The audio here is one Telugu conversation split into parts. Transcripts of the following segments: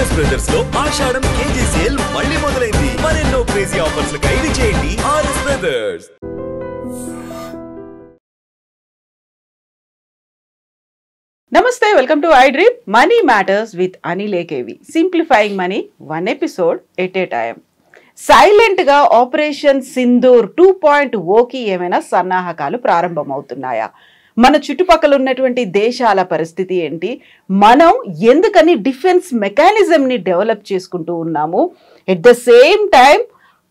ఆర్ఎస్ బ్రదర్స్ లో ఆషాఢం కేజీ సేల్ మళ్ళీ మొదలైంది. మరెన్నో క్రేజీ ఆఫర్స్ లు ఖైదీ చేయండి ఆర్ఎస్ బ్రదర్స్. నమస్తే, welcome to I dream money matters with Anil AKV. Simplifying money, 1 episode at a time. Silent గా ఆపరేషన్ సింధూర్ 2.0కి ఏమైనా సన్నాహకాలు ప్రారంభమవుతున్నాయా? మన చుట్టుపక్కల ఉన్నటువంటి దేశాల పరిస్థితి ఏంటి? మనం ఎందుకని డిఫెన్స్ మెకానిజంని డెవలప్ చేసుకుంటూ ఉన్నాము? ఎట్ ద సేమ్ టైం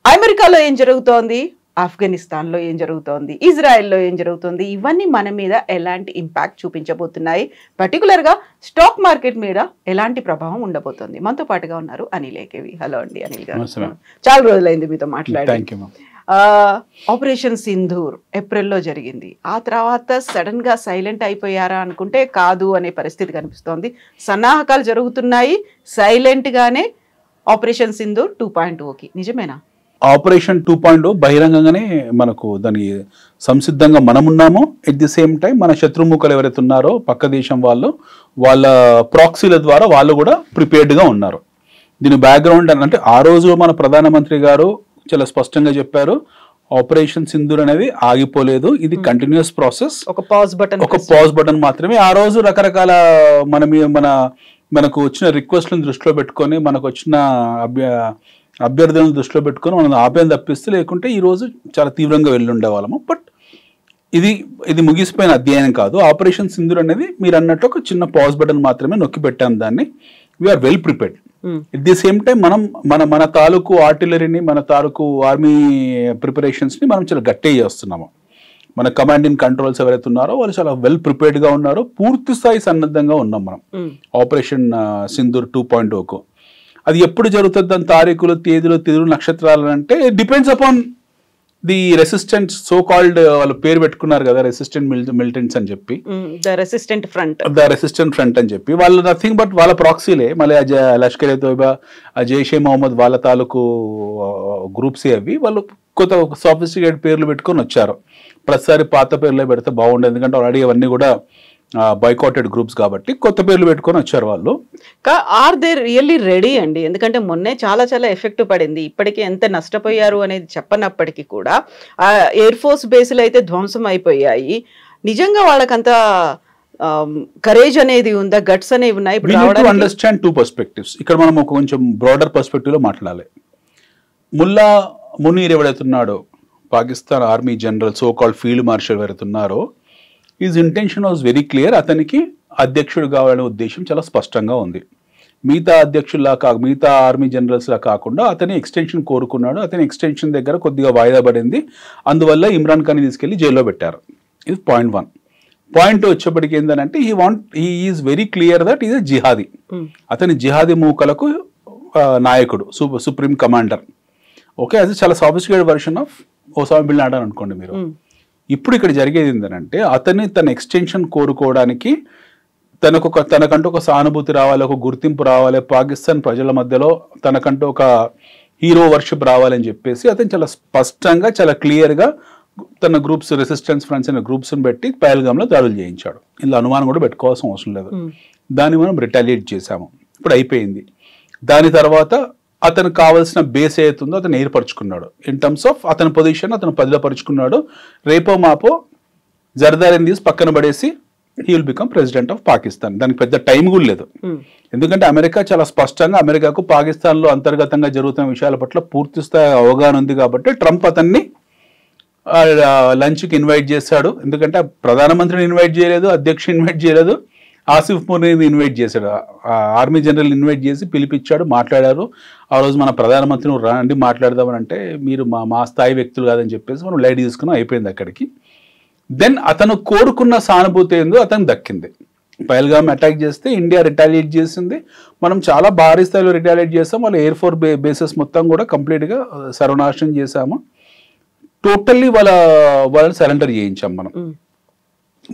అమెరికాలో ఏం జరుగుతోంది, ఆఫ్ఘనిస్తాన్లో ఏం జరుగుతోంది, ఇజ్రాయెల్లో ఏం జరుగుతుంది, ఇవన్నీ మన మీద ఎలాంటి ఇంపాక్ట్ చూపించబోతున్నాయి, పర్టికులర్గా స్టాక్ మార్కెట్ మీద ఎలాంటి ప్రభావం ఉండబోతుంది? మనతో పాటుగా ఉన్నారు అనిల్ ఏకేవి. హలో అండి అనిల్ గారు, చాలా రోజులైంది మీతో మాట్లాడి. ఆపరేషన్ సింధూర్ ఏప్రిల్లో జరిగింది. ఆ తర్వాత సడన్ గా సైలెంట్ అయిపోయారా అనుకుంటే కాదు అనే పరిస్థితి కనిపిస్తోంది. సన్నాహకాలు జరుగుతున్నాయి సైలెంట్ గానే ఆపరేషన్ సింధూర్ 2.0కి. నిజమేనా? ఆపరేషన్ 2.0 బహిరంగంగానే మనకు దాని సంసిద్ధంగా మనమున్నాము. ఎట్ ది సేమ్ టైం మన శత్రుముఖులు ఎవరైతే ఉన్నారో పక్క దేశం వాళ్ళు, వాళ్ళ ప్రాక్సీల ద్వారా వాళ్ళు కూడా ప్రిపేర్డ్గా ఉన్నారు. దీని బ్యాక్గ్రౌండ్ అంటే ఆ రోజు మన ప్రధానమంత్రి గారు చాలా స్పష్టంగా చెప్పారు, ఆపరేషన్ సింధూర్ అనేది ఆగిపోలేదు, ఇది కంటిన్యూస్ ప్రాసెస్, ఒక పాజ్ బటన్ మాత్రమే. ఆ రోజు రకరకాల మనకు వచ్చిన రిక్వెస్ట్లను దృష్టిలో పెట్టుకొని, మనకు వచ్చిన అభ్యర్థులను దృష్టిలో పెట్టుకొని మనం ఆపేం తప్పిస్తే, లేకుంటే ఈరోజు చాలా తీవ్రంగా వెళ్ళుండే వాళ్ళము. బట్ ఇది ముగిసిపోయిన అధ్యయనం కాదు. ఆపరేషన్ సింధూర్ అనేది మీరు అన్నట్టు ఒక చిన్న పాజ్ బటన్ మాత్రమే నొక్కి పెట్టాం దాన్ని. We're well prepared. At the same time మనం మన తాలూకు ఆర్టిలరీని, మన తాలూకు ఆర్మీ ప్రిపరేషన్స్ని మనం చాలా గట్టిగా చేస్తున్నాము. మన కమాండ్ అండ్ కంట్రోల్స్ ఎవరైతే ఉన్నారో వాళ్ళు చాలా వెల్ ప్రిపేర్డ్గా ఉన్నారు. పూర్తి స్థాయి సన్నద్ధంగా ఉన్నాం మనం ఆపరేషన్ సింధూర్ 2.0కు. అది ఎప్పుడు జరుగుతుంది, దాని తారీఖులు, తేదీలు, నక్షత్రాలు అంటే depends upon the resistant, so called వాళ్ళు పేరు పెట్టుకున్నారు కదా, రెసిస్టెంట్ మిలిటెంట్స్ అని చెప్పి, ద రెసిస్టెంట్ ఫ్రంట్ అని చెప్పి. వాళ్ళు నథింగ్ బట్ వాళ్ళ ప్రాక్సీలే. మళ్ళీ లష్కర్ ఏ తోయిబా, జైషే మొహమ్మద్ వాళ్ళ తాలూకు గ్రూప్సే అవి. వాళ్ళు కొత్త సాఫిస్టికేట్ పేర్లు పెట్టుకొని వచ్చారు. ప్రతిసారి పాత పేర్లే పెడితే బాగుండేది, ఎందుకంటే ఆల్రెడీ అవన్నీ కూడా బాయ్కాటెడ్ గ్రూప్స్ కాబట్టి కొత్త పేర్లు పెట్టుకొని వచ్చారు వాళ్ళు. ఆర్ దే రియల్లీ రెడీ అండి? ఎందుకంటే మొన్నే చాలా ఎఫెక్ట్ పడింది. ఇప్పటికీ ఎంత నష్టపోయారు అనేది చెప్పనప్పటికీ కూడా ఎయిర్ ఫోర్స్ బేస్లు అయితే ధ్వంసం అయిపోయాయి. నిజంగా వాళ్ళకంత కరేజ్ అనేది ఉందా, గట్స్ అనేవి ఉన్నాయి? ఇప్పుడు అండర్స్టాండ్ 2 పర్స్పెక్టివ్స్. ఇక్కడ మనం ఒక కొంచెం బ్రాడర్ పర్స్పెక్టివ్ లో మాట్లాడాలి. ముల్లా మునీర్ ఎవరైతున్నాడో, Pakistan army general, so called field marshal ఎవరైతున్నారో, his intention was very clear. అతనికి అధ్యక్షుడు కావాలనే ఉద్దేశం చాలా స్పష్టంగా ఉంది. మిగతా ఆర్మీ జనరల్స్లా కాకుండా అతని ఎక్స్టెన్షన్ కోరుకున్నాడు. అతని ఎక్స్టెన్షన్ దగ్గర కొద్దిగా వాయిదా పడింది. అందువల్ల ఇమ్రాన్ ఖాన్ తీసుకెళ్లి జైల్లో పెట్టారు. ఇది పాయింట్ 1. పాయింట్ 2 వచ్చేప్పటికి ఏంటంటే he is very clear that is a jihadi. అతని జిహాదీ మూకలకు నాయకుడు, సుప్రీం కమాండర్. ఓకే, అది చాలా sophisticated version of Osama bin Laden అనుకోండి మీరు. ఇప్పుడు ఇక్కడ జరిగేది ఏంటంటే తన ఎక్స్టెన్షన్ కోరుకోవడానికి తనకంటూ ఒక సానుభూతి రావాలి, ఒక గుర్తింపు రావాలి, పాకిస్తాన్ ప్రజల మధ్యలో తనకంటూ ఒక హీరో వర్షిప్ రావాలని చెప్పేసి అతను చాలా స్పష్టంగా, చాలా క్లియర్గా తన గ్రూప్స్, రెసిస్టెన్స్ ఫ్రంట్స్ అనే గ్రూప్స్ని పెట్టి పహల్గామ్లో దాడులు చేయించాడు. ఇందులో అనుమానం కూడా పెట్టుకోవాల్సిన అవసరం లేదు. దాన్ని మనం రిటాలియేట్ చేశాము. ఇప్పుడు అయిపోయింది. దాని తర్వాత అతనికి కావాల్సిన బేస్ ఏతుందో అతను ఏర్పరచుకున్నాడు. ఇన్ టర్మ్స్ ఆఫ్ అతని పొజిషన్ అతను పదిలపరుచుకున్నాడు. రేపో మాపో జర్దారిని తీసి పక్కన పడేసి he will become president of Pakistan. దానికి పెద్ద టైం కూడా లేదు. ఎందుకంటే అమెరికా చాలా స్పష్టంగా, అమెరికాకు పాకిస్తాన్లో అంతర్గతంగా జరుగుతున్న విషయాల పట్ల పూర్తి స్థాయి అవగాహన ఉంది కాబట్టి ట్రంప్ అతన్ని లంచ్కి ఇన్వైట్ చేశాడు. ఎందుకంటే ప్రధానమంత్రిని ఇన్వైట్ చేయలేదు, అధ్యక్షుని ఇన్వైట్ చేయలేదు, ఆసిఫ్ మునీర్ని ఇన్వైట్ చేశాడు. ఆర్మీ జనరల్ ఇన్వైట్ చేసి పిలిపించాడు, మాట్లాడారు. ఆ రోజు మన ప్రధానమంత్రిని రండి మాట్లాడదామని అంటే, మీరు మా స్థాయి వ్యక్తులు కాదని చెప్పేసి మనం లైట్ తీసుకున్నాం. అయిపోయింది అక్కడికి. దెన్ అతను కోరుకున్న సానుభూతి ఏందో అతనికి దక్కింది. పహల్గామ్ అటాక్ చేస్తే ఇండియా రిటాలియేట్ చేసింది. మనం చాలా భారీ స్థాయిలో రిటాలియేట్ చేసాం. వాళ్ళ ఎయిర్ ఫోర్స్ బేసెస్ మొత్తం కూడా కంప్లీట్గా సర్వనాశనం చేశాము. టోటల్లీ వాళ్ళని సరెండర్ చేయించాం మనం.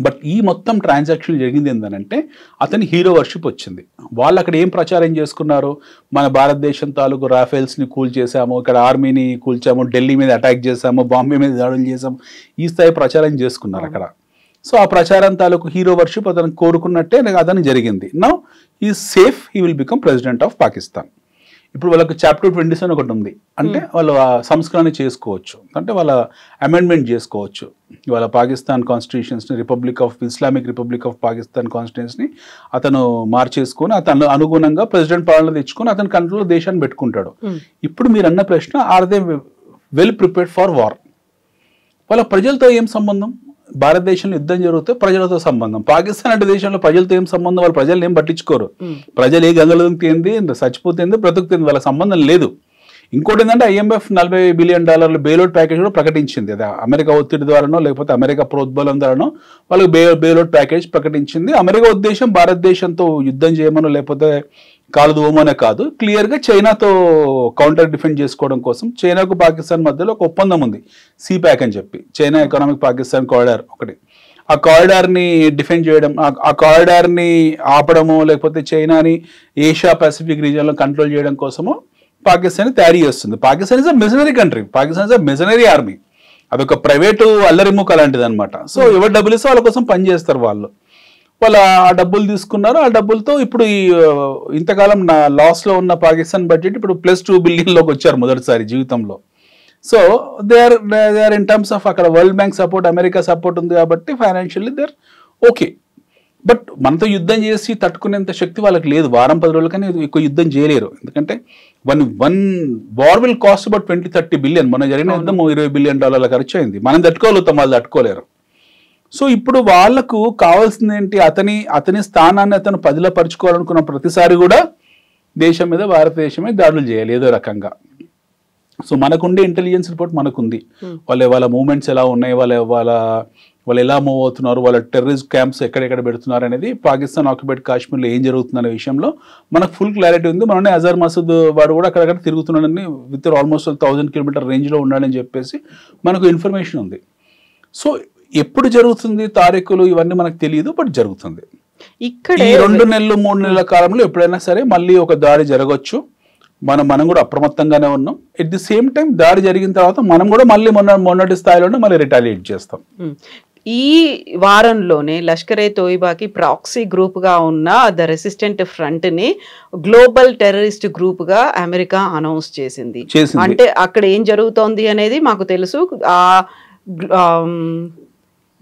బట్ ఈ మొత్తం ట్రాన్సాక్షన్ జరిగింది ఏంటంటే అతని హీరో వర్షిప్ వచ్చింది. వాళ్ళు అక్కడ ఏం ప్రచారం చేసుకున్నారు, మన భారతదేశం తాలూకు రాఫెల్స్ని కూల్ చేసాము, ఇక్కడ ఆర్మీని కూల్చాము, ఢిల్లీ మీద అటాక్ చేసాము, బాంబే మీద దాడులు చేసాము, ఈ స్థాయి ప్రచారం చేసుకున్నారు అక్కడ. సో ఆ ప్రచారం తాలూకు హీరో వర్షిప్ అతను కోరుకున్నట్టే అతను జరిగింది. నౌ ఈ safe, he will become president of Pakistan. ఇప్పుడు వాళ్ళకి చాప్టర్ 27 ఒకటి ఉంది, అంటే వాళ్ళు సంస్కరణ చేసుకోవచ్చు, అంటే వాళ్ళ అమెండ్మెంట్ చేసుకోవచ్చు. వాళ్ళ పాకిస్తాన్ కాన్స్టిట్యూషన్స్ని ఇస్లామిక్ రిపబ్లిక్ ఆఫ్ పాకిస్తాన్ కాన్స్టిట్యూషన్స్ని అతను మార్చేసుకొని అతను అనుగుణంగా ప్రెసిడెంట్ పాలన తెచ్చుకొని అతని కంట్రోల్లో దేశాన్ని పెట్టుకుంటాడు. ఇప్పుడు మీరు అన్న ప్రశ్న, are they well prepared for war? వాళ్ళ ప్రజలతో ఏం సంబంధం? భారతదేశంలో యుద్ధం జరిగితే ప్రజలతో సంబంధం. పాకిస్తాన్ అంటే దేశంలో ప్రజలతో ఏం సంబంధం? వాళ్ళ ప్రజలు ఏం పట్టించుకోరు. ప్రజలు ఏ గంగలు తేంది, చచ్చిపోతుంది, బ్రతుకుతుంది, వాళ్ళ సంబంధం లేదు. ఇంకోటి ఏంటంటే IMF $40 బిలియన్ బెయిల్అవుట్ ప్యాకేజ్ కూడా ప్రకటించింది. అదే అమెరికా ఒత్తిడి ద్వారానో లేకపోతే అమెరికా ప్రోద్బలం ద్వారానో వాళ్ళకి బెయిల్అవుట్ ప్యాకేజ్ ప్రకటించింది. అమెరికా ఉద్దేశం భారతదేశంతో యుద్ధం చేయమనో లేకపోతే కాలు దూమనే కాదు, క్లియర్గా చైనాతో కౌంటర్ డిఫెండ్ చేసుకోవడం కోసం చైనాకు పాకిస్తాన్ మధ్యలో ఒక ఒప్పందం ఉంది, CPAC అని చెప్పి, చైనా ఎకనామిక్ పాకిస్తాన్ కారిడార్ ఒకటి. ఆ కారిడార్ని డిఫెండ్ చేయడం, ఆ కారిడార్ని ఆపడము లేకపోతే చైనాని ఏషియా పసిఫిక్ రీజియన్లో కంట్రోల్ చేయడం కోసము పాకిస్తాన్ తయారీ చేస్తుంది. Pakistan is a machinery country, Pakistan is a machinery army, అదొక ప్రైవేటు అల్లరిముక్క లాంటిది అనమాట. సో ఎవరు డబ్బులు ఇస్తే వాళ్ళ కోసం పనిచేస్తారు వాళ్ళు. వాళ్ళు ఆ డబ్బులు తీసుకున్నారు. ఆ డబ్బులతో ఇప్పుడు ఈ ఇంతకాలం లాస్లో ఉన్న పాకిస్తాన్ బడ్జెట్ ఇప్పుడు +2 బిలియన్లోకి వచ్చారు మొదటిసారి జీవితంలో. So they are in terms of అక్కడ world bank support, America support ఉంది కాబట్టి financially they are okay. But మనతో యుద్ధం చేసి తట్టుకునేంత శక్తి వాళ్ళకి లేదు. వారం 10 రోజుల కానీ ఎక్కువ యుద్ధం చేయలేరు. ఎందుకంటే one war will cost about 20-30 billion. మన జరిగిన యుద్ధం $20 బిలియన్ ఖర్చు అయింది. మనం తట్టుకోగలుగుతాం, వాళ్ళు తట్టుకోలేరు. సో ఇప్పుడు వాళ్లకు కావాల్సింది ఏంటి? అతని స్థానాన్ని అతను పదిలపరుచుకోవాలనుకున్న ప్రతిసారి కూడా దేశం మీద, భారతదేశమే దాడులు చేయాలి ఏదో రకంగా. సో మనకుండే ఇంటెలిజెన్స్ రిపోర్ట్ మనకుంది. వాళ్ళ మూవ్మెంట్స్ ఎలా ఉన్నాయి, వాళ్ళు ఎలా మూవ్ అవుతున్నారు, వాళ్ళ టెర్రరిస్ట్ క్యాంప్స్ ఎక్కడెక్కడ పెడుతున్నారు అనేది, పాకిస్తాన్ ఆక్యుపైడ్ కాశ్మీర్లో ఏం జరుగుతుందనే విషయంలో మనకు ఫుల్ క్లారిటీ ఉంది. మననే అజర్ మసూద్ వాడు కూడా అక్కడక్కడ తిరుగుతున్నాడని, విత్ ఆల్మోస్ట్ 1000 కిలోమీటర్ రేంజ్లో ఉన్నాడని చెప్పేసి మనకు ఇన్ఫర్మేషన్ ఉంది. సో ఎప్పుడు జరుగుతుంది తారీఖులు ఇవన్నీ మనకు తెలియదు, బట్ జరుగుతుంది. ఇక్కడ ఈ 2 నెలలు 3 నెలల కాలంలో ఎప్పుడైనా సరే మళ్ళీ ఒక దాడి జరగవచ్చు. మనం కూడా అప్రమత్తంగానే ఉన్నాం. ఎట్ ది సేమ్ టైం దాడి జరిగిన తర్వాత మనం కూడా మళ్ళీ మొన్నటి స్థాయిలోనే మళ్ళీ రిటాలియేట్ చేస్తాం. ఈ వారంలోనే లష్కర్ ఏ తోయిబాకి ప్రాక్సీ గ్రూప్ గా ఉన్న ద రెసిస్టెంట్ ఫ్రంట్ ని గ్లోబల్ టెర్రరిస్ట్ గ్రూప్ గా అమెరికా అనౌన్స్ చేసింది. అంటే అక్కడ ఏం జరుగుతోంది అనేది మాకు తెలుసు.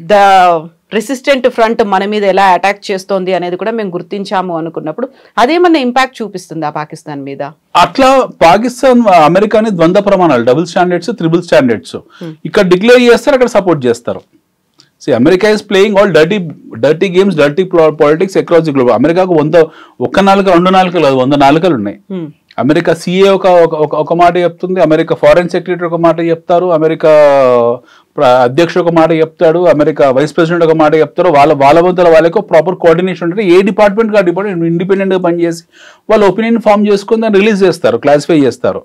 ద రెసిస్టెంట్ ఫ్రంట్ మన మీద ఎలా అటాక్ చేస్తోంది అనేది కూడా మేము గుర్తించాము అనుకున్నప్పుడు అదేమన్నా ఇంపాక్ట్ చూపిస్తుందా పాకిస్తాన్ మీద? అట్లా పాకిస్తాన్ అమెరికాని ద్వంద్వ ప్రమాణాలు, డబుల్ స్టాండర్డ్స్, త్రిబుల్ స్టాండర్డ్స్ ఇక్కడ డిక్లేర్ చేస్తారు, అక్కడ సపోర్ట్ చేస్తారు. America is playing all dirty games, dirty politics across the global. అమెరికాకు 1 నాలుక 2 నాలుకలు 100 నాలుకలు ఉన్నాయి. అమెరికా CA ఒక మాట చెప్తుంది, అమెరికా ఫారెన్ సెక్రటరీ ఒక మాట చెప్తారు, అమెరికా అధ్యక్షుడు ఒక మాట చెప్తాడు, అమెరికా వైస్ ప్రెసిడెంట్ ఒక మాట చెప్తారు. వాళ్ళ మధ్యలో వాళ్ళకి ప్రాపర్ కోఆర్డినేషన్ ఉంటుంది. ఏ డిపార్ట్మెంట్ ఆ డిపార్ట్మెంట్ ఇండిపెండెంట్గా పనిచేసి వాళ్ళ ఒపీనియన్ ఫామ్ చేసుకుని దాన్ని రిలీజ్ చేస్తారు, క్లాసిఫై చేస్తారు.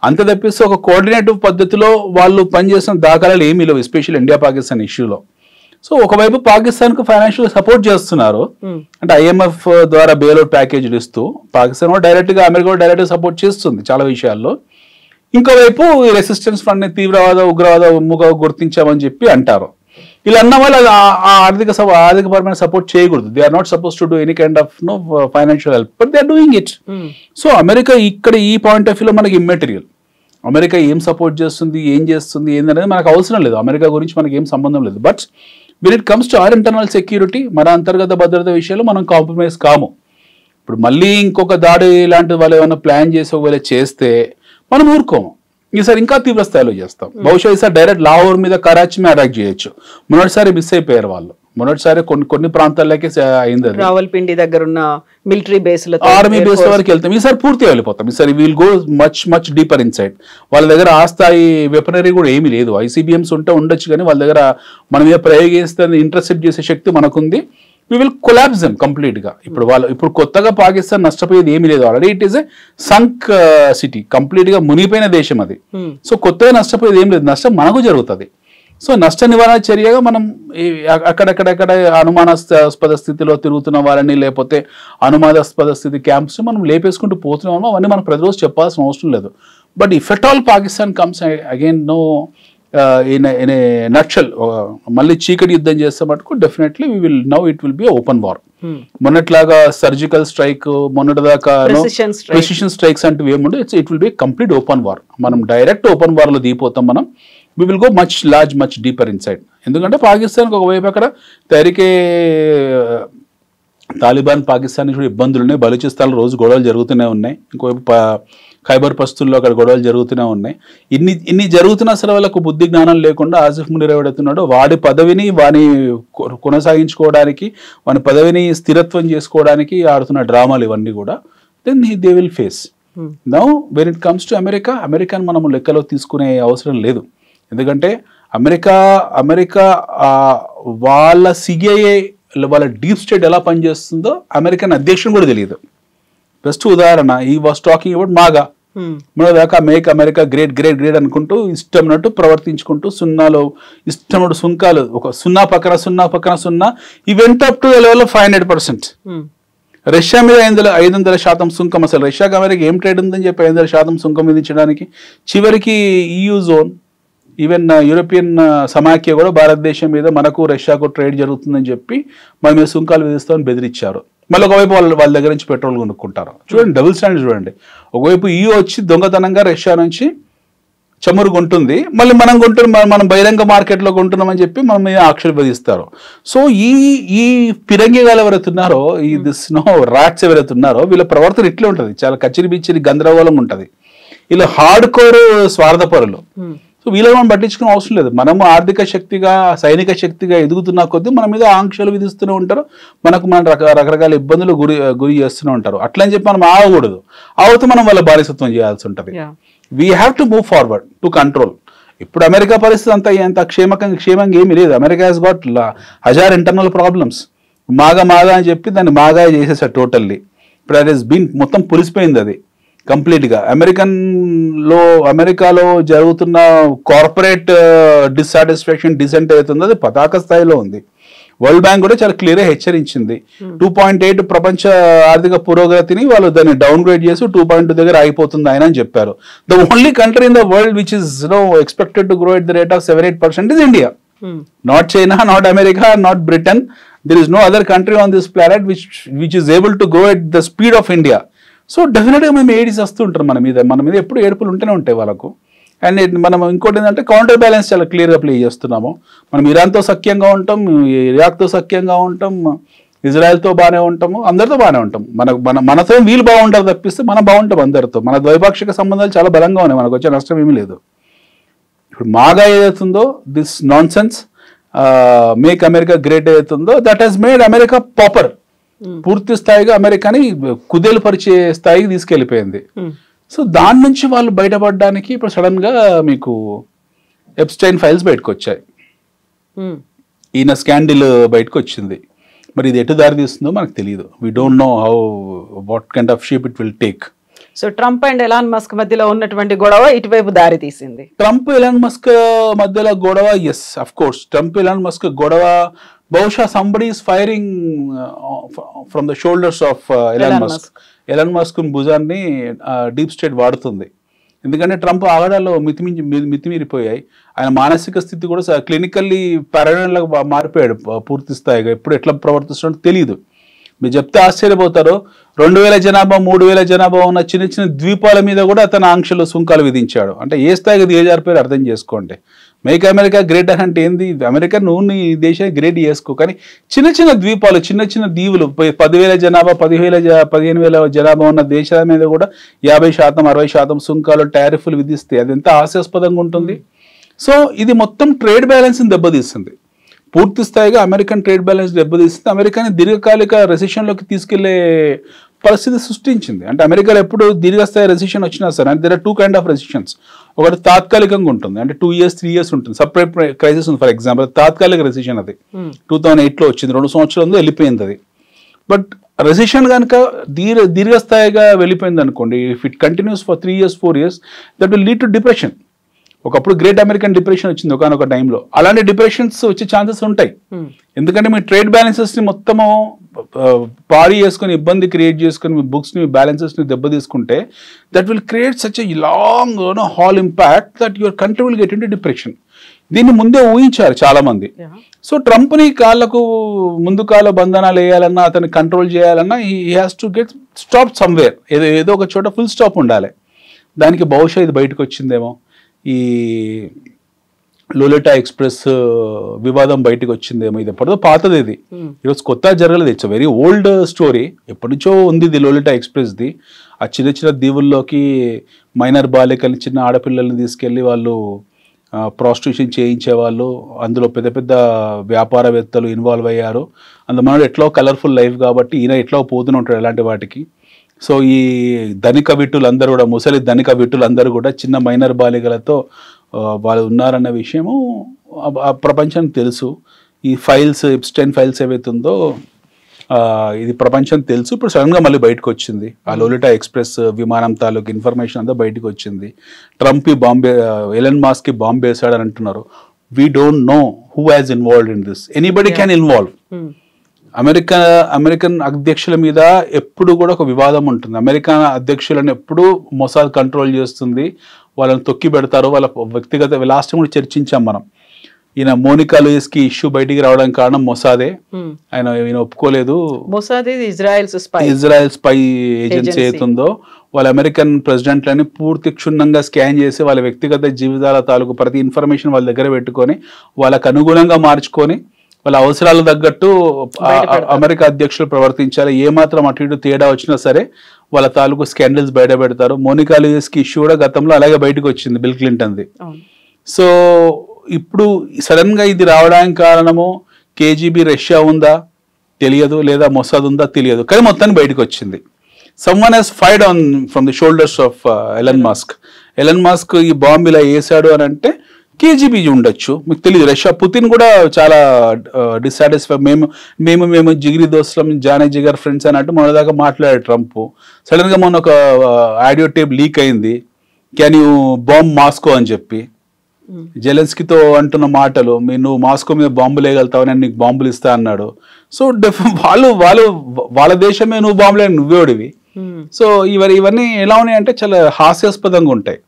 అంత తప్పిస్తే ఒక కోఆర్డినేటివ్ పద్ధతిలో వాళ్ళు పనిచేసిన దాఖలాలు ఏమీ లేవు, ఎస్పెషల్ ఇండియా పాకిస్తాన్ ఇష్యూలో. సో ఒకవైపు పాకిస్తాన్కు ఫైనాన్షియల్ సపోర్ట్ చేస్తున్నారు, అంటే IMF ద్వారా బెయిల్అవుట్ ప్యాకేజీలు ఇస్తూ పాకిస్తాన్ కూడా డైరెక్ట్గా, అమెరికా కూడా డైరెక్ట్గా సపోర్ట్ చేస్తుంది చాలా విషయాల్లో. ఇంకోవైపు రెసిస్టెన్స్ ఫ్రంట్ తీవ్రవాద ఉగ్రవాద ఉమ్ముగా గుర్తించామని చెప్పి అంటారు. ఇలా అన్న వాళ్ళు ఆర్థికపరమైన సపోర్ట్ చేయకూడదు. They are not suppose to do any kind of financial help, but they are doing it. So America ఇక్కడ ఈ పాయింట్ ఆఫ్ వ్యూలో మనకి ఇమ్మెటీరియల్. అమెరికా ఏం సపోర్ట్ చేస్తుంది, ఏం చేస్తుంది, ఏందనేది మనకు అవసరం లేదు. అమెరికా గురించి మనకి ఏం సంబంధం లేదు. But when it comes to our internal security, మన అంతర్గత భద్రత విషయాలు మనం కాంప్రమైజ్ కాము. ఇప్పుడు మళ్ళీ ఇంకొక దాడి ఇలాంటి వాళ్ళు ఏమైనా ప్లాన్ చేసి ఒకవేళ చేస్తే మనం ఊరుకోము. ఈసారి ఇంకా తీవ్ర స్థాయిలో చేస్తాం. బహుశా ఈసారి డైరెక్ట్ లాహోర్ మీద, కరాచీ మీద అటాక్ చేయొచ్చు. మొదటిసారి మిస్ అయిపోయారు వాళ్ళు. మొదటిసారి కొన్ని ప్రాంతాల్లోకి అయింది. రావల్పిండి దగ్గర ఉన్న మిలిటరీ బేస్, ఆర్మీ బేస్ వరకు వెళ్తాం. ఈసారి పూర్తిగా వెళ్ళిపోతాం. ఈసారి we'll go much deeper inside. వాళ్ళ దగ్గర ఆ స్థాయి వెపనరీ కూడా ఏమీ లేదు. ICBMs ఉండొచ్చు, కానీ వాళ్ళ దగ్గర మన మీద ప్రయోగిస్తే ఇంటర్సెప్ట్ చేసే శక్తి మనకుంది. we will collapse them complete గా. ఇప్పుడు కొత్తగా పాకిస్తాన్ నష్టపోయేది ఏమీ లేదు. Already it is a sunk city, complete గా మునిగిపోయిన దేశం అది. సో కొత్తగా నష్టపోయేది ఏం లేదు, నష్టం మనకు జరుగుతుంది. సో నష్ట నివారణ చర్యగా మనం అక్కడెక్కడ అనుమానాస్పద స్థితిలో తిరుగుతున్న వాళ్ళని, లేకపోతే అనుమానాస్పద స్థితి క్యాంప్స్ మనం లేపేసుకుంటూ పోతున్నామో అవన్నీ మనం ప్రతిరోజు చెప్పాల్సిన అవసరం లేదు. But if at all Pakistan comes again in a nutshell మళ్ళీ చీకటి యుద్ధం చేస్తే మటుకు definitely it will be open war. మొన్నట్లాగా సర్జికల్ స్ట్రైక్ మొన్నటిదాకా ప్రెసిషన్ స్ట్రైక్స్ అంటే ఏముండే it will be complete open war. మనం డైరెక్ట్ ఓపెన్ వార్ లో దిగిపోతాం. మనం we will go much deeper inside. ఎందుకంటే పాకిస్తాన్కి ఒకవైపు అక్కడ తహరీకే తాలిబాన్ పాకిస్తాన్ కూడా ఇబ్బందులు ఉన్నాయి. బలూచిస్తాన్లో రోజు గొడవలు జరుగుతూనే ఉన్నాయి. ఇంకోవైపు ఖైబర్ పస్తుల్లో అక్కడ గొడవలు జరుగుతూనే ఉన్నాయి. ఇన్ని జరుగుతున్నా సరే వాళ్ళకు బుద్ధి జ్ఞానం లేకుండా ఆసిఫ్ మునీర్ ఎవడవుతున్నాడో వాడి పదవిని కొనసాగించుకోవడానికి వాని పదవిని స్థిరత్వం చేసుకోవడానికి ఆడుతున్న డ్రామాలు ఇవన్నీ కూడా then they will face. Now when it comes to అమెరికాని మనం లెక్కలో తీసుకునే అవసరం లేదు. ఎందుకంటే అమెరికా వాళ్ళ సిఐఏ వాళ్ళ డీప్ స్టేట్ ఎలా పనిచేస్తుందో అమెరికన్ అధ్యక్షుడు కూడా తెలియదు. బెస్ట్ ఉదాహరణ ఈ వాస్ టాకింగ్ అబౌట్ మాగా మన దాకా మేక్ అమెరికా గ్రేట్ అనుకుంటూ ఇష్టంనట్టు ప్రవర్తించుకుంటూ సున్నాలో ఇష్టంనట్టు సుంకాలు ఒక 0 ఈ went up to level 500%. Russia మీద 500% సుంకం. అసలు రష్యాకి అమెరికా ఏం ట్రేడ్ ఉందని చెప్పి 500% సుంకం విధించడానికి చివరికి EU జోన్ ఈవెన్ యూరోపియన్ సమాఖ్య కూడా భారతదేశం మీద మనకు రష్యాకు ట్రేడ్ జరుగుతుందని చెప్పి మన మీద సుంకాలు విధిస్తామని బెదిరించారు. మళ్ళీ ఒకవైపు వాళ్ళ దగ్గర నుంచి పెట్రోల్ కొనుక్కుంటారు. చూడండి డబుల్ స్టాండర్డ్ చూడండి. ఒకవైపు EU వచ్చి దొంగతనంగా రష్యా నుంచి చమురు కొంటుంది, మళ్ళీ మనం బహిరంగ మార్కెట్లో కొంటున్నామని చెప్పి మన మీద ఆక్షేపణ విధిస్తారు. సో ఈ పిరంగిగాలు ఎవరైతే ఉన్నారో రాట్స్ ఎవరైతే ఉన్నారో వీళ్ళ ప్రవర్తన ఇట్లే ఉంటుంది. చాలా కచ్చిరి బిచ్చిరి గందరగోళం ఉంటుంది. వీళ్ళు హార్డ్ కోర్ స్వార్థపరులు. సో వీళ్ళని మనం పట్టించుకునే అవసరం లేదు. మనము ఆర్థిక శక్తిగా సైనిక శక్తిగా ఎదుగుతున్న కొద్దీ మన మీద ఆంక్షలు విధిస్తూనే ఉంటారు. మన రకరకాల ఇబ్బందులు గురి చేస్తూనే ఉంటారు. అట్లని చెప్పి మనం ఆగకూడదు. ఆవుతూ మనం వాళ్ళ బానిసత్వం చేయాల్సి ఉంటుంది. We have to move forward to control. ఇప్పుడు అమెరికా పరిస్థితి అంత క్షేమంగా ఏమీ లేదు. America has got 1000 internal problems. MAGA అని చెప్పి దాన్ని మాగా చేసేసారు టోటల్లీ. ఇప్పుడు అది బీన్ మొత్తం పులిసిపోయింది అది కంప్లీట్గా. అమెరికాలో జరుగుతున్న కార్పొరేట్ డిస్సాటిస్ఫాక్షన్ డిసెంట్ అవుతుంది, అది పతాక స్థాయిలో ఉంది. వరల్డ్ బ్యాంక్ కూడా చాలా క్లియర్గా హెచ్చరించింది. 2.8 ప్రపంచ ఆర్థిక పురోగతిని వాళ్ళు దాన్ని డౌన్ గ్రేడ్ చేసి 2.2 దగ్గర ఆగిపోతుంది ఆయన అని చెప్పారు. The only country in the world which is expected to grow at the rate of 7-8% is India. Not China, not America, not Britain. There is no other country on this planet which is able to grow at the speed of India. So డెఫినెట్గా మేము ఏడిస్ వస్తూ ఉంటారు మన మీద ఎప్పుడు ఏడుపులు ఉంటూనే ఉంటాయి వాళ్ళకు. అండ్ మనం ఇంకోటి ఏంటంటే కౌంటర్ బ్యాలెన్స్ చాలా క్లియర్గా ప్లే చేస్తున్నాము. మనం ఇరాన్తో సఖ్యంగా ఉంటాం, ఇరాక్తో సఖ్యంగా ఉంటాం, ఇజ్రాయెల్తో బాగానే ఉంటాము, అందరితో బాగానే ఉంటాం. మనతో వీళ్ళు బాగుంటారు తప్పిస్తే మనం బాగుంటాం అందరితో. మన ద్వైపాక్షిక సంబంధాలు చాలా బలంగా ఉన్నాయి, మనకు వచ్చే నష్టం ఏమీ లేదు. ఇప్పుడు మాగా ఏదైతుందో this non sense make America great ఏదైతుందో దట్ హెస్ మేడ్ అమెరికా పాపర్. పూర్తి స్థాయిగా అమెరికాని కుదేలు పరిచే స్థాయికి తీసుకెళ్లిపోయింది. సో దాని నుంచి వాళ్ళు బయటపడడానికి ఇప్పుడు సడన్ గా మీకు ఎప్స్టైన్ ఫైల్స్ బయటకు వచ్చాయి. ఈయన స్కాండిల్ బయటకు వచ్చింది. మరి ఇది ఎటు దారి తీస్తుందో మనకు తెలియదు. We don't know what kind of shape it will take. So Trump and Elon Musk మధ్యలో ఉన్నటువంటి గొడవ ఇటువైపు దారి తీసింది. ట్రంప్ ఎలాన్ మస్క్ మధ్యలో గొడవ, yes of course Trump Elon Musk గొడవ బహుశా somebody is firing from the shoulders of Elon Musk. Elon Musk భుజాన్ని డీప్ స్టేట్ వాడుతుంది. ఎందుకంటే ట్రంప్ ఆగడాల్లో మితిమీరిపోయాయి. ఆయన మానసిక స్థితి కూడా క్లినికల్లీ పారానోయిడ్గా మారిపోయాడు పూర్తి స్థాయిగా. ఎప్పుడు ఎట్లా ప్రవర్తిస్తున్నాడో తెలియదు. మీరు చెప్తే ఆశ్చర్యపోతారు. 2000 జనాభా 3000 జనాభా ఉన్న చిన్న చిన్న ద్వీపాల మీద కూడా అతను ఆంక్షలు సుంకాలు విధించాడు. అంటే ఏ స్థాయికి దిగజారిపోయారు అర్థం చేసుకోండి. మేక్ అమెరికా గ్రేట్ అంటే ఏంది? అమెరికా నువ్వు నీ దేశాన్ని గ్రేట్ చేసుకో, కానీ చిన్న చిన్న ద్వీపాలు చిన్న చిన్న దీవులు 10,000 జనాభా 15,000 జనాభా ఉన్న దేశాల మీద కూడా 50% 60% సుంకాలు టారిఫ్లు విధిస్తే అది ఎంత హాస్యాస్పదంగా ఉంటుంది. సో ఇది మొత్తం ట్రేడ్ బ్యాలెన్స్ని దెబ్బతీస్తుంది. పూర్తి స్థాయిగా అమెరికన్ ట్రేడ్ బ్యాలెన్స్ దెబ్బతీస్తుంది. అమెరికాని దీర్ఘకాలిక రెసిషన్లోకి తీసుకెళ్లే పరిస్థితి సృష్టించింది. అంటే అమెరికాలో ఎప్పుడు దీర్ఘస్థాయి రెసిషన్ వచ్చినా సరే అంటే there are 2 kinds of recessions. ఒకటి తాత్కాలికంగా ఉంటుంది, అంటే 2 years 3 years ఉంటుంది. సపరేట్ క్రైసిస్ ఉంది. ఫర్ ఎగ్జాంపుల్ తాత్కాలిక రెసిషన్ అది 2008లో వచ్చింది, 2 సంవత్సరాలు వెళ్ళిపోయింది అది. బట్ రెసిషన్ కనుక దీర్ఘస్థాయిగా వెళ్ళిపోయింది అనుకోండి, if it continues for 3 years 4 years that will lead to depression. ఒకప్పుడు గ్రేట్ అమెరికన్ డిప్రెషన్ వచ్చింది ఒకనొక టైంలో. అలాంటి డిప్రెషన్స్ వచ్చే ఛాన్సెస్ ఉంటాయి. ఎందుకంటే మీ ట్రేడ్ బ్యాలెన్సెస్ని మొత్తము పారీ చేసుకుని ఇబ్బంది క్రియేట్ చేసుకుని మీ బుక్స్ని మీ బ్యాలెన్సెస్ని దెబ్బ తీసుకుంటే that will create such a long hall impact that your country will get in to depression. దీన్ని ముందే ఊహించారు చాలా మంది. సో ట్రంప్ని కాళ్ళకు ముందు కాళ్ళ బంధనాలు వేయాలన్నా, అతన్ని కంట్రోల్ చేయాలన్నా he has to get stop somewhere. ఏదో ఒక చోట ఫుల్ స్టాప్ ఉండాలి. దానికి బహుశా ఇది బయటకు వచ్చిందేమో, ఈ లోలిటా ఎక్స్ప్రెస్ వివాదం బయటకు వచ్చిందేమో. ఇది ఎప్పటిదో పాతది, ఇది ఈరోజు కొత్త జరగలేదు. It's very old story. ఎప్పటి నుంచో ఉంది ఇది లోలిటా ఎక్స్ప్రెస్ది. ఆ చిన్న చిన్న దీవుల్లోకి మైనర్ బాలికల్ని, చిన్న ఆడపిల్లల్ని తీసుకెళ్ళి వాళ్ళు ప్రాస్టిట్యూషన్ చేయించేవాళ్ళు. అందులో పెద్ద పెద్ద వ్యాపారవేత్తలు ఇన్వాల్వ్ అయ్యారు. అందులో ఎట్లా కలర్ఫుల్ లైఫ్ కాబట్టి ఈయన ఎట్లా పోతూనే ఉంటాడు అలాంటి వాటికి. సో ఈ ధనిక విట్టులందరూ కూడా, ముసలి ధనిక విట్టులందరూ కూడా చిన్న మైనర్ బాలికలతో వాళ్ళు ఉన్నారన్న విషయము ప్రపంచానికి తెలుసు. ఈ ఫైల్స్, ఎప్స్టైన్ ఫైల్స్ ఏవైతుందో ఇది ప్రపంచం తెలుసు. ఇప్పుడు సడన్గా మళ్ళీ బయటకు వచ్చింది. ఆ లోలిటా ఎక్స్ప్రెస్ విమానం తాలూకు ఇన్ఫర్మేషన్ అంతా బయటకు వచ్చింది. ట్రంప్ బాంబే, ఎలన్ మాస్క్ కి బాంబే వేసాడని అంటున్నారు. We don't know who has involved in this. Anybody can involve. American అధ్యక్షుల మీద ఎప్పుడు కూడా ఒక వివాదం ఉంటుంది. అమెరికన్ అధ్యక్షులను ఎప్పుడు మొసాద్ కంట్రోల్ చేస్తుంది, వాళ్ళని తొక్కి పెడతారు. వాళ్ళ వ్యక్తిగత లాస్ట్ కూడా చర్చించాం మనం. ఈయన మోనికా లూయిస్ కి ఇష్యూ బయటికి రావడానికి కారణం మొసాదే. ఈయన ఒప్పుకోలేదు. మొసాద్ ఇజ్రాయెల్ స్పై ఏజెన్సీ అవుతుందో వాళ్ళ అమెరికన్ ప్రెసిడెంట్లని పూర్తి క్షుణ్ణంగా స్కాన్ చేసి వాళ్ళ వ్యక్తిగత జీవితాల తాలూకు ప్రతి ఇన్ఫర్మేషన్ వాళ్ళ దగ్గర పెట్టుకొని వాళ్ళకు అనుగుణంగా మార్చుకొని వాళ్ళ అవసరాలు తగ్గట్టు అమెరికా అధ్యక్షులు ప్రవర్తించాలి. ఏమాత్రం అటు ఇటు తేడా వచ్చినా సరే వాళ్ళ తాలూకు స్కాండల్స్ బయట పెడతారు. మోనికా లూయిస్ కి ఇష్యూ కూడా గతంలో అలాగే బయటకు వచ్చింది, బిల్ క్లింటన్ది. సో ఇప్పుడు సడన్ గా ఇది రావడానికి కారణము కేజీబీ రష్యా ఉందా తెలియదు, లేదా మొసాద్ ఉందా తెలియదు, కానీ మొత్తాన్ని బయటకు వచ్చింది. Someone he's fired on from the shoulders of Elon Musk. Elon Musk ఈ బాంబు ఇలా వేసాడు అని అంటే కేజీబీ ఉండొచ్చు, మీకు తెలియదు. రష్యా పుతిన్ కూడా చాలా డిస్సాటిస్ఫై. మేము జిగిరి దోస్తులం, జానే జిగర్ ఫ్రెండ్స్ అన్నట్టు మొన్నదాకా మాట్లాడాడు ట్రంప్. సడన్ గా మొన్న ఒక ఆడియో టేప్ లీక్ అయింది, క్యాన్ యూ బాంబ్ మాస్కో అని చెప్పి. జెలెన్స్కీతో అంటున్న మాటలు, నువ్వు మాస్కో మీద బాంబులు వేయగలుగుతావు, నేను నీకు బాంబులు ఇస్తా అన్నాడు. సో వాళ్ళ దేశమే నువ్వు బాంబులే, నువ్వేడివి. సో ఇవన్నీ ఎలా ఉన్నాయంటే చాలా హాస్యాస్పదంగా ఉంటాయి.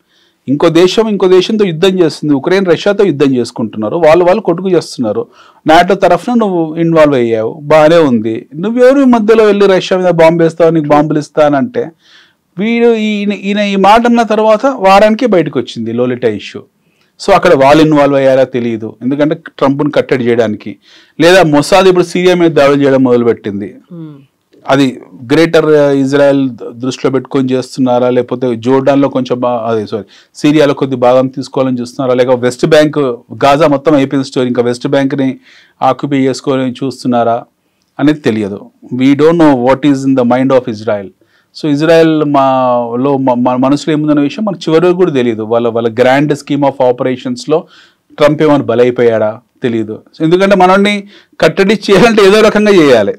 ఇంకో దేశంతో యుద్ధం చేస్తుంది. ఉక్రెయిన్ రష్యాతో యుద్ధం చేసుకుంటున్నారు, వాళ్ళు కొట్టుకు చేస్తున్నారు. నాటో తరఫున నువ్వు ఇన్వాల్వ్ అయ్యావు, బాగానే ఉంది. నువ్వెవరు మధ్యలో వెళ్ళి రష్యా మీద బాంబు వేస్తావు, నీకు బాంబులు ఇస్తానంటే ఈయన ఈ మాట అన్న తర్వాత వారానికి బయటకు వచ్చింది లోలిటా ఇష్యూ. సో అక్కడ వాళ్ళు ఇన్వాల్వ్ అయ్యారా తెలియదు, ఎందుకంటే ట్రంప్ను కట్టడి చేయడానికి. లేదా మొసాద్ ఇప్పుడు సిరియా మీద దాడులు చేయడం మొదలుపెట్టింది. అది గ్రేటర్ ఇజ్రాయెల్ దృష్టిలో పెట్టుకొని చేస్తున్నారా, లేకపోతే జోర్డాన్లో కొంచెం సిరియాలో కొద్ది భాగం తీసుకోవాలని చూస్తున్నారా, లేక వెస్ట్ బ్యాంక్, గాజా మొత్తం అయిపోయిన స్టోరీ, ఇంకా వెస్ట్ బ్యాంక్ని ఆక్యుపై చేసుకొని చూస్తున్నారా అనేది తెలియదు. We don't know what is in the mind of Israel. So Israel మన మనసులో ఏముందన్న విషయం మనకు చివరి కూడా తెలియదు. వాళ్ళ గ్రాండ్ స్కీమ్ ఆఫ్ ఆపరేషన్స్లో ట్రంప్ ఏమైనా బలైపోయాడా తెలియదు. ఎందుకంటే మనల్ని కట్టడి చేయాలంటే ఏదో రకంగా చేయాలి.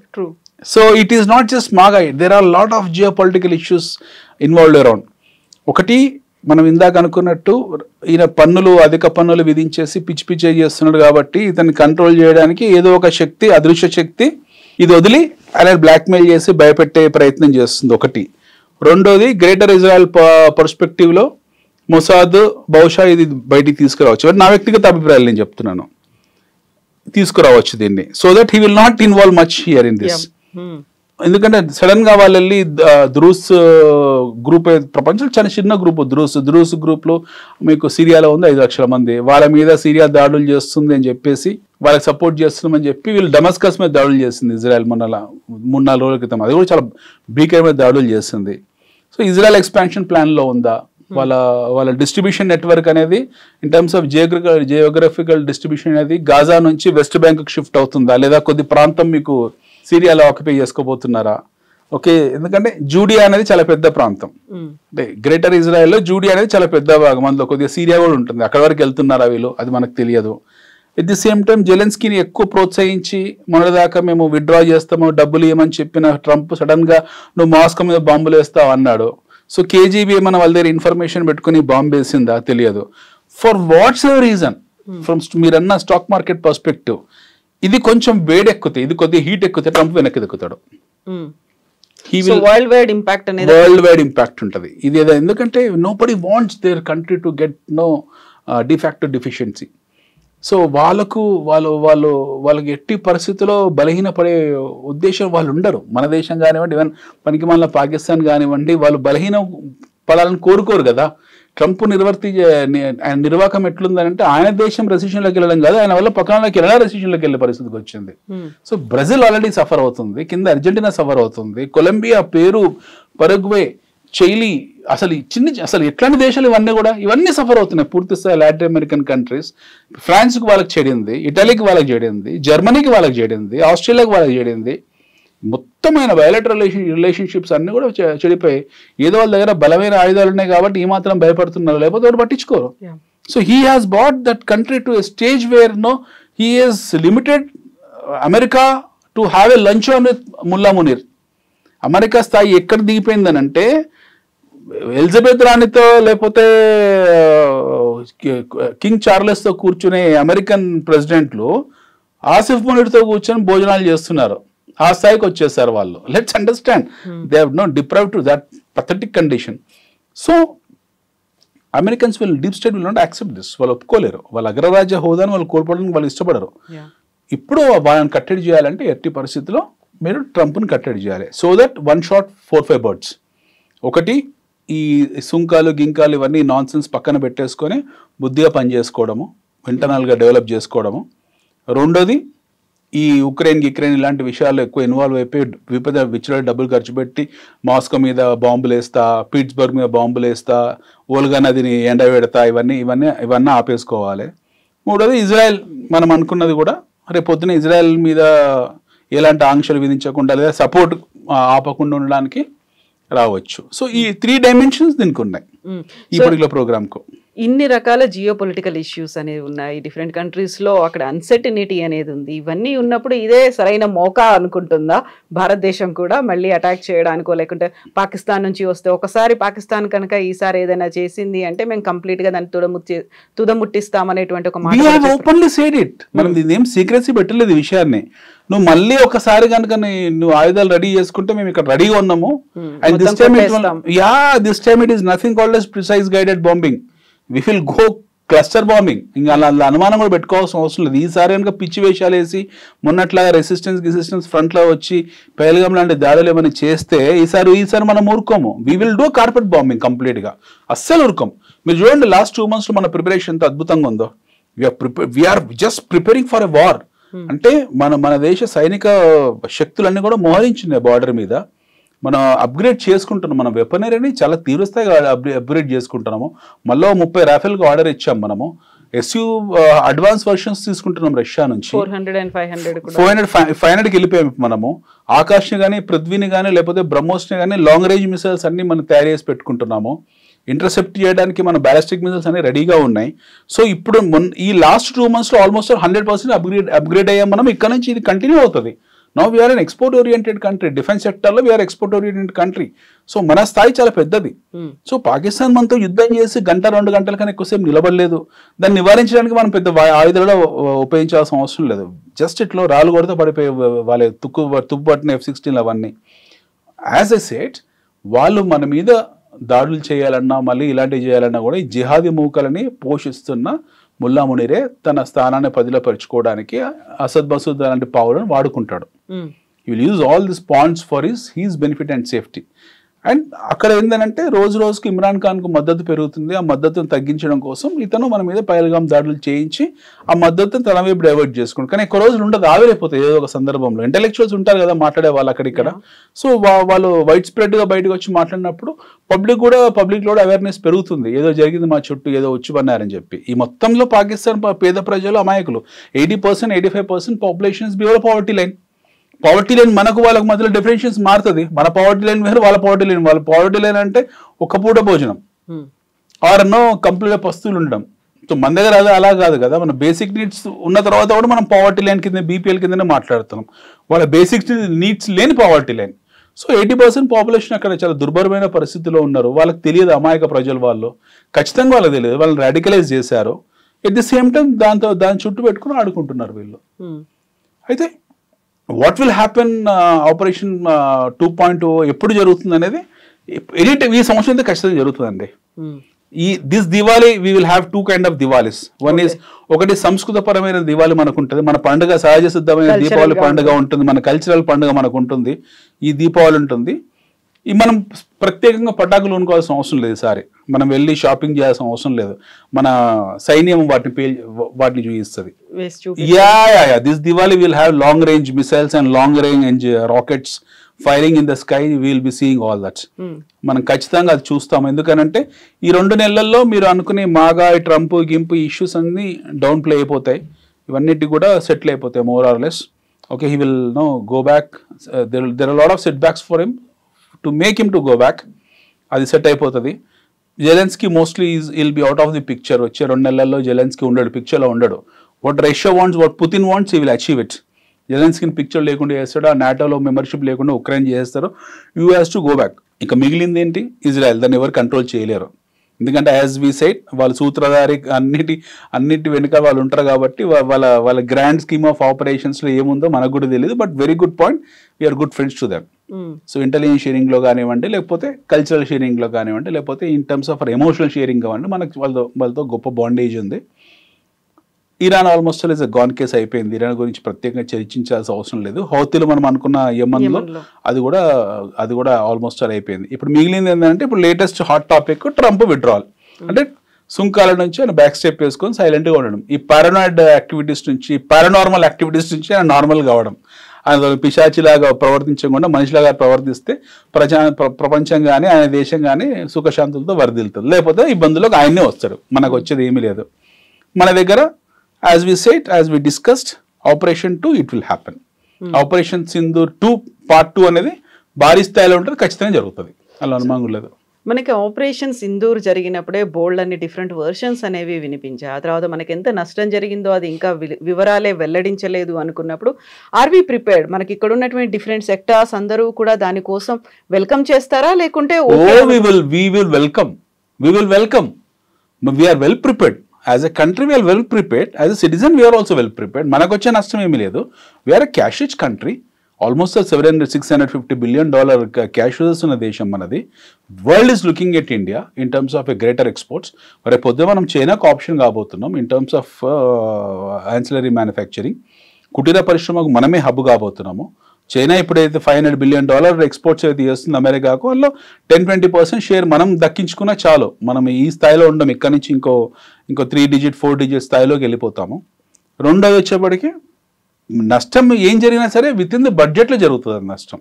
So it is not just MAGA, there are lot of geo political issues involved around. ఒకటి, మనం ఇందాక అనుకున్నట్టు ఈయన అధిక పన్నులు విధించేసి పిచ్చి చేస్తున్నాడు కాబట్టి ఇతన్ని కంట్రోల్ చేయడానికి ఏదో ఒక శక్తి, అదృశ్య శక్తి ఇది వదిలి ఆయన బ్లాక్మెయిల్ చేసి భయపెట్టే ప్రయత్నం చేస్తుంది. ఒకటి. రెండోది, గ్రేటర్ ఇజ్రాయెల్ పర్స్పెక్టివ్లో మొసాద్ బహుశా ఇది బయటికి తీసుకురావచ్చు. నా వ్యక్తిగత అభిప్రాయాలు నేను చెప్తున్నాను, తీసుకురావచ్చు దీన్ని. So that he will not involve much here in this. ఎందుకంటే సడన్ గా వాళ్ళు వెళ్ళి ద్రూస్ గ్రూప్, ప్రపంచంలో చాలా చిన్న గ్రూప్ ద్రూస్ గ్రూప్ లో మీకు సిరియాలో ఉంది 5 లక్షల మంది. వాళ్ళ మీద సిరియా దాడులు చేస్తుంది అని చెప్పేసి వాళ్ళకి సపోర్ట్ చేస్తున్నామని చెప్పి వీళ్ళు డమస్కస్ మీద దాడులు చేసింది ఇజ్రాయెల్ 3-4 రోజుల క్రితం. అది కూడా చాలా భీకరమైన దాడులు చేస్తుంది. సో ఇజ్రాయెల్ ఎక్స్పాన్షన్ ప్లాన్ లో ఉందా, వాళ్ళ డిస్ట్రిబ్యూషన్ నెట్వర్క్ అనేది in terms of geographical distribution అనేది గాజా నుంచి వెస్ట్ బ్యాంక్ షిఫ్ట్ అవుతుందా, లేదా కొద్ది ప్రాంతం మీకు సిరియాలో ఆక్యుపై చేసుకోబోతున్నారా? ఓకే, ఎందుకంటే జూడియా అనేది చాలా పెద్ద ప్రాంతం, అంటే గ్రేటర్ ఇజ్రాయెల్లో జూడియా అనేది చాలా పెద్ద భాగం, అందులో కొద్దిగా సిరియా కూడా ఉంటుంది. అక్కడ వరకు వెళ్తున్నారా వీళ్ళు, అది మనకు తెలియదు. ఎట్ ది సేమ్ టైం జెలెన్స్కీని ఎక్కువ ప్రోత్సహించి మొన్నదాకా మేము విత్డ్రా చేస్తాము, డబ్బులు ఇవ్వమని చెప్పిన ట్రంప్ సడన్ గా నువ్వు మాస్కో మీద బాంబులు వేస్తావు అన్నాడు. సో కేజీబీ ఏమైనా వాళ్ళ దగ్గర ఇన్ఫర్మేషన్ పెట్టుకుని బాంబు వేసిందా తెలియదు. For what's ever reason, from మీరన్న స్టాక్ మార్కెట్ పర్స్పెక్టివ్, ఇది కొంచెం వేడెక్కుతాయి, ఇది కొద్దిగా హీట్ ఎక్కుతాయి, ట్రంప్ వెనక్కి దిక్కుతాడు. వరల్డ్ వైడ్ ఇంపాక్ట్ ఉంటుంది ఇది. ఎందుకంటే nobody wants there country to get de facto deficiency. So వాళ్ళకి ఎట్టి పరిస్థితుల్లో బలహీనపడే ఉద్దేశం వాళ్ళు ఉండరు. మన దేశం కానివ్వండి, ఈవెన్ పనికి మన పాకిస్తాన్ కానివ్వండి, వాళ్ళు బలహీన పడాలని కోరుకోరు కదా. ట్రంప్ నిర్వాహకం ఎట్లుందంటే ఆయన దేశం రెసిషన్లోకి వెళ్ళడం కాదు, ఆయన వల్ల పక్కనలోకి వెళ్ళినా రెసిషన్లోకి వెళ్ళే పరిస్థితికి వచ్చింది. సో బ్రెజిల్ ఆల్రెడీ సఫర్ అవుతుంది, కింద అర్జెంటీనా సఫర్ అవుతుంది, కొలంబియా, పెరు, పరగ్వే, చైలీ, అసలు ఎట్లాంటి దేశాలు ఇవన్నీ సఫర్ అవుతున్నాయి పూర్తి స్థాయి. లాటిన్ అమెరికన్ కంట్రీస్, ఫ్రాన్స్కి వాళ్ళకి చెడింది, ఇటలీకి వాళ్ళకి చెడింది, జర్మనీకి వాళ్ళకి చెడింది, ఆస్ట్రేలియాకి వాళ్ళకి చెడింది. మొత్తమైన వైలెట్ రిలేషన్షిప్స్ అన్ని కూడా చెడిపోయి, ఏదో వాళ్ళ దగ్గర బలమైన ఆయుధాలు ఉన్నాయి కాబట్టి ఈ మాత్రం భయపడుతున్నారు, లేకపోతే వాడు పట్టించుకోరు. So he has brought that country to a stage where he is limited America to have a lunch on with Mulla Munir. America స్థాయి ఎక్కడ దిగిపోయిందని అంటే ఎలిజబెత్ రాణితో లేకపోతే కింగ్ చార్లెస్తో కూర్చునే అమెరికన్ ప్రెసిడెంట్లు ఆసిఫ్ మునీర్తో కూర్చొని భోజనాలు చేస్తున్నారు. ఆ స్థాయికి వచ్చేసారు వాళ్ళు. Let's understand they have no deprived to that pathetic condition. So Americans deep state will not accept this. వాళ్ళు ఒప్పుకోలేరు. వాళ్ళ అగ్రరాజ్య హోదాను వాళ్ళు కోల్పోవడానికి వాళ్ళు ఇష్టపడరు. ఇప్పుడు వాళ్ళని కట్టడి చేయాలంటే ఎట్టి పరిస్థితిలో మీరు ట్రంప్ని కట్టడి చేయాలి. So that 1 shot 4-5 birds. ఒకటి, ఈ సుంకాలు గింకాలు ఇవన్నీ నాన్ సెన్స్ పక్కన పెట్టేసుకొని బుద్ధిగా పనిచేసుకోవడము, ఇంటర్నల్గా డెవలప్ చేసుకోవడము. రెండోది, ఈ యుక్రెయిన్ ఇలాంటి విషయాల్లో ఎక్కువ ఇన్వాల్వ్ అయిపోయి విచ్చల డబ్బులు ఖర్చు పెట్టి మాస్కో మీద బాంబులు వేస్తా, పిట్స్బర్గ్ మీద బాంబులు వేస్తా, ఓల్గా నదిని ఎండబెడతా, ఇవన్నీ ఆపేసుకోవాలి. మూడోది, ఇజ్రాయెల్ మనం అనుకున్నది కూడా రేపు పొద్దున ఇజ్రాయెల్ మీద ఎలాంటి ఆంక్షలు విధించకుండా లేదా సపోర్ట్ ఆపకుండా ఉండడానికి రావచ్చు. సో ఈ 3 dimensions దీనికి ఉన్నాయి ఈ పర్టికులర్ ప్రోగ్రామ్కు. ఇన్ని రకాల జియో పొలిటికల్ ఇష్యూస్ అనేవి ఉన్నాయి డిఫరెంట్ కంట్రీస్లో, అక్కడ అన్సర్టనిటీ అనేది ఉంది. ఇవన్నీ ఉన్నప్పుడు ఇదే సరైన మౌకా అనుకుంటుందా భారతదేశం కూడా మళ్ళీ అటాక్ చేయడానికో, లేకుంటే పాకిస్తాన్ నుంచి వస్తే ఒకసారి పాకిస్తాన్ కనుక ఈసారి ఏదైనా చేసింది అంటే మేము కంప్లీట్గా దాన్ని తుదముట్టిస్తామనేటువంటి ఒక మాట ఓపెన్లీ సేడ్ ఇట్. మనం దీని ఏం సీక్రెసీ పెట్టలేదు ఈ విషయాన్ని. నువ్వు మళ్ళీ ఒకసారి కనుక నువ్వు ఆయుధాలు రెడీ చేసుకుంటే మేము ఇక్కడ రెడీగా ఉన్నాము. And this time it is nothing called as precise guided bombing. We will go cluster bombing. ఇంకా అలా అనుమానం కూడా పెట్టుకోవాల్సిన అవసరం లేదు. ఈసారి కనుక పిచ్చి వేషాలు వేసి మొన్నట్లాగా రెసిస్టెన్స్ ఫ్రంట్లో వచ్చి పహల్గామ్ లాంటి దాడులు ఏమైనా చేస్తే ఈసారి మనం ఊరుకోము. We will do carpet bombing కంప్లీట్గా. అస్సలు ఊరుకోము. మీరు చూడండి లాస్ట్ 2 months మన ప్రిపరేషన్ ఎంత అద్భుతంగా ఉందో. We're just preparing for a war. అంటే మన దేశ సైనిక శక్తులన్నీ కూడా మోహరించినాయి బార్డర్ మీద. మనం అప్గ్రేడ్ చేసుకుంటున్నాం. మన వెపనరీని చాలా తీవ్రస్థాయిగా అప్గ్రేడ్ చేసుకుంటున్నాము. మళ్ళీ 30 రాఫెల్కి ఆర్డర్ ఇచ్చాం. మనము SU అడ్వాన్స్ వర్షన్స్ తీసుకుంటున్నాం రష్యా నుంచి. 500కి వెళ్ళిపోయాం మనము. ఆకాష్ని కానీ, పృథ్వీని కానీ, లేకపోతే బ్రహ్మోస్ని కానీ లాంగ్ రేంజ్ మిసైల్స్ అన్ని మనం తయారు చేసి పెట్టుకుంటున్నాము. ఇంటర్సెప్ట్ చేయడానికి మన బ్యాలిస్టిక్ మిసైల్స్ అన్ని రెడీగా ఉన్నాయి. సో ఇప్పుడు ఈ లాస్ట్ 2 monthsలో ఆల్మోస్ట్ 100% అప్గ్రేడ్ అయ్యాం మనం. ఇక్కడ నుంచి ఇది కంటిన్యూ అవుతుంది. Now we're an export oriented country. Defence సెక్టర్లో we're export oriented country. So మన స్థాయి చాలా పెద్దది. సో పాకిస్తాన్ మనతో యుద్ధం చేసి 1-2 గంటల కన్నా ఎక్కువసేపు నిలబడలేదు. దాన్ని నివారించడానికి మనం పెద్ద ఆయుధాలు ఉపయోగించాల్సిన అవసరం లేదు. జస్ట్ ఇట్లా రాళ్ళు కొడితే పడిపోయి వాళ్ళ తుప్పుపట్టిన F-16 అవన్నీ. యాజ్ ఎ సెట్, వాళ్ళు మన మీద దాడులు చేయాలన్నా మళ్ళీ ఇలాంటివి చేయాలన్నా కూడా ఈ జిహాదీ మూకలని పోషిస్తున్న ముల్లా మునీరే తన స్థానాన్ని పదిలపరుచుకోవడానికి అసద్ మసూద్ అలాంటి పావులను వాడుకుంటాడు. He will use all these points for his benefit and safety. And అక్కడ ఏంటంటే రోజుకి ఇమ్రాన్ ఖాన్కు మద్దతు పెరుగుతుంది. ఆ మద్దతును తగ్గించడం కోసం ఇతను మన మీద పహల్గామ్ దాడులు చేయించి ఆ మద్దతును తన వైపు డైవర్ట్ చేసుకుంటాడు. కానీ ఎక్కువ రోజులు ఉండదు, ఆవిరైపోతాయి ఏదో ఒక సందర్భంలో. ఇంటెలెక్చువల్స్ ఉంటారు కదా మాట్లాడే వాళ్ళు అక్కడిక్కడ. సో వాళ్ళు వైడ్ స్ప్రెడ్గా బయటకు వచ్చి మాట్లాడినప్పుడు పబ్లిక్లో కూడా అవేర్నెస్ పెరుగుతుంది. ఏదో జరిగింది మా చుట్టూ, ఏదో వచ్చి పన్నారని చెప్పి. ఈ మొత్తంలో పాకిస్తాన్ పేద ప్రజలు అమాయకులు. 80% 85% population is below poverty line. Poverty line మనకు వాళ్ళకు మధ్యలో డిఫరెన్షియన్స్ మారుతుంది. మన పావర్టీ లైన్ వేరు, వాళ్ళ పావర్టీ లైన్. వాళ్ళ పావర్టీ లైన్ అంటే ఒక పూట భోజనం ఆరన్నో కంప్లీట్గా పస్తులు ఉండడం. సో మన దగ్గర అలా కాదు కదా. మన బేసిక్ నీడ్స్ ఉన్న తర్వాత కూడా మనం పావర్టీ లైన్ కింద BPL కిందనే మాట్లాడుతున్నాం. వాళ్ళ బేసిక్ నీడ్స్ లేని పావర్టీ లైన్. సో 80% పాపులేషన్ అక్కడ చాలా దుర్భరమైన పరిస్థితిలో ఉన్నారు. వాళ్ళకి తెలియదు, అమాయక ప్రజలు వాళ్ళు. ఖచ్చితంగా వాళ్ళకి తెలియదు. వాళ్ళని రాడికలైజ్ చేశారు. ఎట్ ది సేమ్ టైం దాని చుట్టూ పెట్టుకుని ఆడుకుంటున్నారు వీళ్ళు. అయితే వాట్ విల్ హ్యాపెన్ ఆపరేషన్ 2.0 ఎప్పుడు జరుగుతుంది అనేది ఈ సంవత్సరం అయితే ఖచ్చితంగా జరుగుతుందండి. This Diwali we will have two kind of Diwalis. One is ఒకటి సంస్కృతపరమైన దివాలి మనకు ఉంటుంది, మన పండుగ సహజ సిద్ధమైన దీపావళి పండుగ ఉంటుంది, మన కల్చరల్ పండుగ మనకు ఉంటుంది, ఈ దీపావళి ఉంటుంది. ఈ మనం ప్రత్యేకంగా పటాకులు కొనుక్కోవాల్సిన అవసరం లేదు. ఈసారి మనం వెళ్ళి షాపింగ్ చేయాల్సిన అవసరం లేదు, మన సైన్యం వాటిని చూపిస్తుంది. This Diwali will have long range missiles and long range rockets firing in the sky. Will be seeing all that. మనం ఖచ్చితంగా అది చూస్తాం. ఎందుకనంటే ఈ 2 నెలల్లో మీరు అనుకునే మాగా ట్రంప్ గింపు ఇష్యూస్ అన్ని డౌన్ ప్లే అయిపోతాయి, ఇవన్నిటి కూడా సెటిల్ అయిపోతాయి more or less. Okay, he will no go back. There are lot of setbacks for him to make him to go back. అది సెట్ అయిపోతుంది. Zelensky mostly will be out of the picture. వచ్చే 2 నెలల్లో జెలెన్స్కీ ఉండడు, పిక్చర్లో ఉండడు. What Russia wants, what Putin wants, he will achieve it. జెలెన్స్కీని పిక్చర్ లేకుండా చేస్తాడు, ఆ నాటోలో మెంబర్షిప్ లేకుండా ఉక్రెయిన్ చేస్తారు. You has to go back. ఇక మిగిలింది ఏంటి? ఇజ్రాయెల్. దాన్ని ఎవరు కంట్రోల్ చేయలేరు. ఎందుకంటే యాజ్ వి సైడ్ వాళ్ళ సూత్రధారి అన్నిటి వెనుక వాళ్ళు ఉంటారు కాబట్టి వాళ్ళ గ్రాండ్ స్కీమ్ ఆఫ్ ఆపరేషన్స్లో ఏముందో మనకు కూడా తెలియదు. But very good point, we are good friends to them. So intelligence షేరింగ్లో కానివ్వండి, లేకపోతే కల్చరల్ షేరింగ్లో కానివ్వండి, లేకపోతే in terms of emotional sharing కానివ్వండి, మనకి వాళ్ళతో గొప్ప బాండేజ్ ఉంది. Iran almost is a gone case అయిపోయింది. ఇరాన్ గురించి ప్రత్యేకంగా చర్చించాల్సిన అవసరం లేదు. హౌతీలో మనం అనుకున్న యమన్లో అది కూడా ఆల్మోస్ట్ అయిపోయింది. ఇప్పుడు మిగిలింది ఏంటంటే ఇప్పుడు latest hot topic Trump withdrawal. అంటే సుంకాల నుంచి ఆయన బ్యాక్ స్టెప్ వేసుకొని సైలెంట్గా ఉండడం, ఈ పారానాయిడ్ యాక్టివిటీస్ నుంచి, పారానార్మల్ యాక్టివిటీస్ నుంచి ఆయన నార్మల్ కావడం, ఆయన పిశాచిలాగా ప్రవర్తించకుండా మనిషిలాగా ప్రవర్తిస్తే ప్రపంచం కానీ ఆయన దేశం కానీ సుఖశాంతులతో వరదిల్తుంది. లేకపోతే ఇబ్బందులకు ఆయన్నే వస్తాడు. మనకు వచ్చేది ఏమీ లేదు. మన దగ్గర as we said, as we discussed, Operation 2 it will happen. Operation Sindoor 2 Part 2 అనేది భారీ స్థాయిలో ఉంటుంది, ఖచ్చితంగా జరుగుతుంది, అలా అనుమానం లేదు. మనకి ఆపరేషన్ సింధూర్ జరిగినప్పుడే బోల్డ్ అన్ని డిఫరెంట్ వర్షన్స్ అనేవి వినిపించాయి. ఆ తర్వాత మనకి ఎంత నష్టం జరిగిందో అది ఇంకా వివరాలే వెల్లడించలేదు అనుకున్నప్పుడు ఆర్ వి ప్రిపేర్డ్? మనకి ఇక్కడ ఉన్నటువంటి డిఫరెంట్ సెక్టార్స్ అందరూ కూడా దానికోసం వెల్కమ్ చేస్తారా, లేకుంటే we will welcome, we are well prepared. As a country, we are well prepared. As a citizen, we are also well prepared. మనకు వచ్చే నష్టం ఏమీ లేదు. We are a cash rich country. Almost $650 billion cash reserves ఉన్న దేశం మనది. World is looking at India in terms of a greater exports. మరి పొద్దున మనం చైనాకు option కాబోతున్నాం in terms of ancillary manufacturing. కుటీర పరిశ్రమకు మనమే హబ్ కాబోతున్నాము. చైనా ఇప్పుడైతే $500 billion ఎక్స్పోర్ట్స్ అయితే చేస్తుంది అమెరికాకు, అందులో 10-20% షేర్ మనం దక్కించుకున్నా చాలు. మనం ఈ స్థాయిలో ఉండం, ఇక్కడ నుంచి ఇంకో 3-4 digit స్థాయిలోకి వెళ్ళిపోతాము. రెండోది వచ్చేప్పటికి నష్టం ఏం జరిగినా సరే విత్ ఇన్ ది బడ్జెట్లో జరుగుతుంది నష్టం.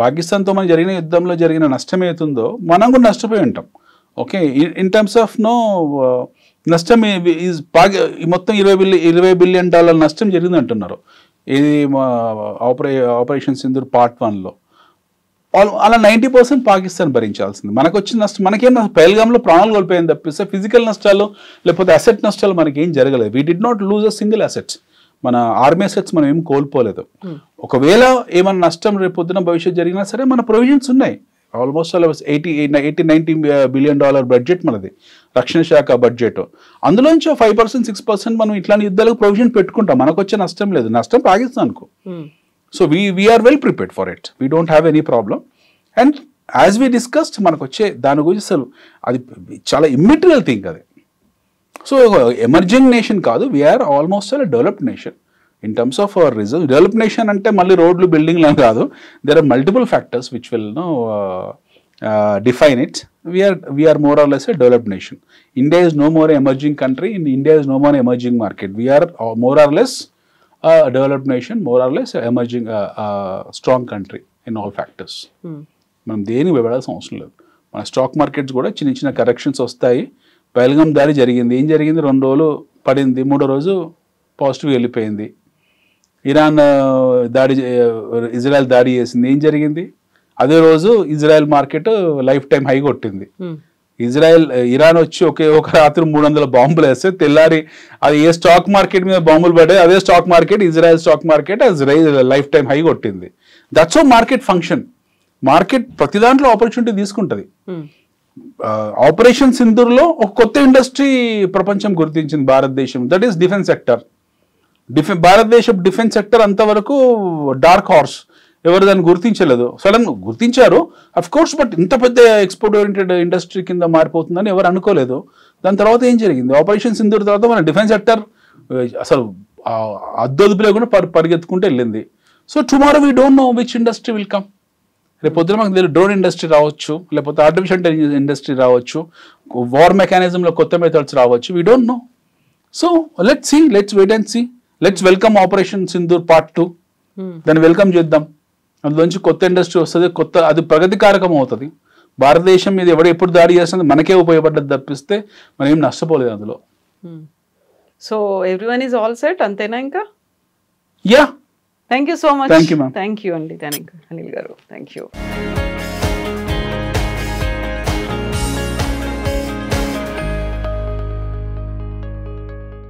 పాకిస్తాన్తో మనం జరిగిన యుద్ధంలో జరిగిన నష్టం ఏతుందో మనం కూడా నష్టపోయి ఉంటాం. ఓకే, ఇన్ టర్మ్స్ ఆఫ్ నష్టం మొత్తం $20 billion నష్టం జరిగింది అంటున్నారు. ఇది ఆపరేషన్ సింధూర్ Part 1లో. అలా 90% పాకిస్తాన్ భరించాల్సింది. మనకు వచ్చిన నష్టం మనకేం పహల్గామ్లో ప్రాణాలు కోల్పోయింది తప్పిస్తే ఫిజికల్ నష్టాలు లేకపోతే అసెట్ నష్టాలు మనకేం జరగలేదు. We did not lose a single assets. మన ఆర్మీ అసెట్స్ మనం ఏం కోల్పోలేదు. ఒకవేళ ఏమైనా నష్టం రేపు పొద్దున భవిష్యత్తు జరిగినా సరే మన ప్రొవిజన్స్ ఉన్నాయి. ఆల్మోస్ట్ $80-90 billion బడ్జెట్ మనది, రక్షణ శాఖ బడ్జెట్. అందులోంచి 5%, 6% మనం ఇట్లాంటి యుద్ధాలకు ప్రొవిజన్ పెట్టుకుంటాం. మనకు వచ్చే నష్టం లేదు, నష్టం పాకిస్తాన్కు. So we're well prepared for it. We don't have any problem. And as we discussed మనకు వచ్చే దాని గురించి అసలు అది చాలా ఇమ్మెటీరియల్ థింగ్ అది. సో ఎమర్జింగ్ నేషన్ కాదు, we're almost developed nation in terms of our reserve. Developed nation అంటే మళ్ళీ రోడ్లు బిల్డింగ్లు అని కాదు. There are multiple factors which will define it. We are more or less a developed nation. India is no more an emerging country. India is no more an emerging market. We are more or less a developed nation, more or less a emerging strong country in all factors. మనం దేనికి వెళ్ళాల్సిన అవసరం లేదు. మన స్టాక్ మార్కెట్స్ కూడా చిన్న చిన్న కరెక్షన్స్ వస్తాయి. పహల్గామ్ దాడి జరిగింది, ఏం జరిగింది? 2 రోజులు పడింది, 3వ రోజు పాజిటివ్ వెళ్ళిపోయింది. ఇరాన్ ఇజ్రాయెల్ దాడి చేసింది, ఏం జరిగింది? అదే రోజు Israel market life time high కొట్టింది. ఇరాన్ వచ్చి ఒక రాత్రి 300 బాంబులు వేస్తే తెల్లారి అది ఏ స్టాక్ మార్కెట్ మీద బాంబులు పడ్డాయి, అదే stock market Israel stock market life time high కొట్టింది. That's how market function. Market ప్రతి దాంట్లో ఆపర్చునిటీ తీసుకుంటుంది. ఆపరేషన్ సింధూర్లో ఒక కొత్త ఇండస్ట్రీ ప్రపంచం గుర్తించింది భారతదేశం. That is defence sector. భారతదేశం డిఫెన్స్ సెక్టర్ అంతవరకు డార్క్ హార్స్. ఎవరు దాన్ని గుర్తించలేదు. సడన్ గుర్తించారు అఫ్ కోర్స్, బట్ ఇంత పెద్ద ఎక్స్పోర్ట్ ఓరియంటెడ్ ఇండస్ట్రీ కింద మారిపోతుందని ఎవరు అనుకోలేదు. దాని తర్వాత ఏం జరిగింది, ఆపరేషన్ సింధూర్ తర్వాత మన డిఫెన్స్ సెక్టర్ అసలు అద్దొదుపు లేకుండా పరిగెత్తుకుంటూ వెళ్ళింది. So tomorrow we don't know which industry will come. రేపు పొద్దున మాకు తెలియదు, డ్రోన్ ఇండస్ట్రీ రావచ్చు, లేకపోతే ఆర్టిఫిషియల్ ఇంటెలిజెన్స్ ఇండస్ట్రీ రావచ్చు, వార్ మెకానిజంలో కొత్త మెథడ్స్ రావచ్చు, we don't know. So let's see, let's wait and see. Let's welcome operation Sindoor part 2. దాన్ని వెల్కమ్ చేద్దాం. అందులోంచి కొత్త ఇండస్ట్రీ వస్తుంది, కొత్త అది ప్రగతికారకం అవుతుంది. భారతదేశం మీద ఎవడు ఎప్పుడు దాడి చేస్తుంది మనకే ఉపయోగపడ్డది తప్పిస్తే మనం ఏం నష్టపోలేదు అందులో. So everyone is all set అంతేనా ఇంకా? Yeah, thank you so much. Thank you ma'am. Thank you అండి, థ్యాంక్ యూ అనిల్ గారు, థ్యాంక్ యూ.